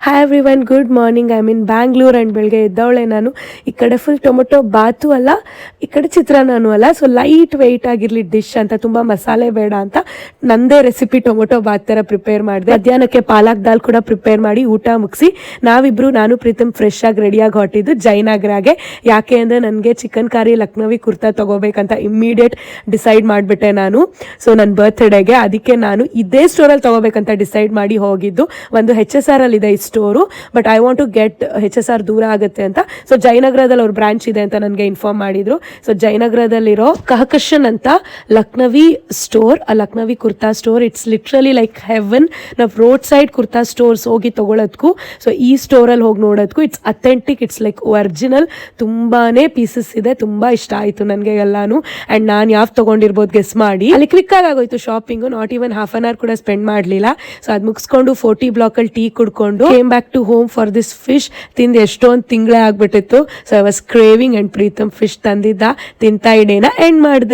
Hi everyone, good morning. I mean Bangalore and ಬೆಳಗ್ಗೆ ಎದ್ದವಳೆ ನಾನು. ಈ ಕಡೆ ಫುಲ್ ಟೊಮೊಟೊ ಬಾತು ಅಲ್ಲ, ಈ ಕಡೆ ಚಿತ್ರಾನ್ನನೂ ಅಲ್ಲ. ಸೊ ಲೈಟ್ ವೆಯ್ಟ್ ಆಗಿರಲಿ ಡಿಶ್ ಅಂತ, ತುಂಬ ಮಸಾಲೆ ಬೇಡ ಅಂತ ನಂದೇ ರೆಸಿಪಿ ಟೊಮೊಟೊ ಬಾತ್ ಥರ ಪ್ರಿಪೇರ್ ಮಾಡಿದೆ. ಮಧ್ಯಾಹ್ನಕ್ಕೆ ಪಾಲಕ್ ದಾಲ್ ಕೂಡ ಪ್ರಿಪೇರ್ ಮಾಡಿ ಊಟ ಮುಗಿಸಿ ನಾವಿಬ್ರು, ನಾನು ಪ್ರೀತಮ್ ಫ್ರೆಶ್ ಆಗಿ ರೆಡಿಯಾಗಿ ಹೊಟ್ಟಿದ್ದು ಜಯನಗರಾಗೆ. ಯಾಕೆ ಅಂದರೆ ನನಗೆ ಚಿಕನ್ ಕಾರಿ ಲಕ್ನವಿ ಕುರ್ತಾ ತೊಗೋಬೇಕಂತ ಇಮ್ಮಿಡಿಯೇಟ್ ಡಿಸೈಡ್ ಮಾಡಿಬಿಟ್ಟೆ ನಾನು. ಸೊ ನನ್ನ ಬರ್ತ್ಡೇಗೆ ಅದಕ್ಕೆ ನಾನು ಇದೇ ಸ್ಟೋರಲ್ಲಿ ತೊಗೋಬೇಕಂತ ಡಿಸೈಡ್ ಮಾಡಿ ಹೋಗಿದ್ದು. ಒಂದು HSR ಇದೆ ಈ store, but I want to get HSR ದೂರ ಆಗುತ್ತೆ ಅಂತ. ಸೊ ಜಯನಗರದಲ್ಲಿ ಅವ್ರ ಬ್ರಾಂಚ್ ಇದೆ ಅಂತ ನನಗೆ ಇನ್ಫಾರ್ಮ್ ಮಾಡಿದ್ರು. ಸೊ ಜಯನಗರದಲ್ಲಿರೋ ಕಹಕಶನ್ ಅಂತ ಲಕ್ನವಿ ಸ್ಟೋರ್, ಆ Lucknowi kurta store, it's literally like heaven. ನಾವು ರೋಡ್ ಸೈಡ್ ಕುರ್ತಾ ಸ್ಟೋರ್ಸ್ ಹೋಗಿ ತೊಗೊಳೋದಕ್ಕೂ, ಸೊ ಈ ಸ್ಟೋರಲ್ಲಿ ಹೋಗಿ ನೋಡೋದಕ್ಕೂ it's authentic, it's like original. ತುಂಬಾ ಪೀಸಸ್ ಇದೆ, ತುಂಬ ಇಷ್ಟ ಆಯಿತು ನನಗೆ ಎಲ್ಲಾನು. ಆ್ಯಂಡ್ ನಾನು ಯಾವ್ದು ತೊಗೊಂಡಿರ್ಬೋದು ಗೆಸ್ ಮಾಡಿ. ಅಲ್ಲಿ ಕ್ವಿಕ್ಕಾಗಿ ಆಗೋಯ್ತು shopping, not even half an hour ಕೂಡ ಸ್ಪೆಂಡ್ ಮಾಡಲಿಲ್ಲ. ಸೊ ಅದು ಮುಗಿಸ್ಕೊಂಡು 40 ಬ್ಲಾಕಲ್ಲಿ ಟೀ ಕುಡ್ಕೊಂಡು came back to home for this fish. ತಿಂದು ಎಷ್ಟೊಂದು ತಿಂಗಳೇ ಆಗ್ಬಿಟ್ಟಿತ್ತು. So I was craving and Pritam fish ತಂದಿದ್ದ, ತಿಂತಾ ಡೇನ ಎಂಡ್ ಮಾಡಿದೆ.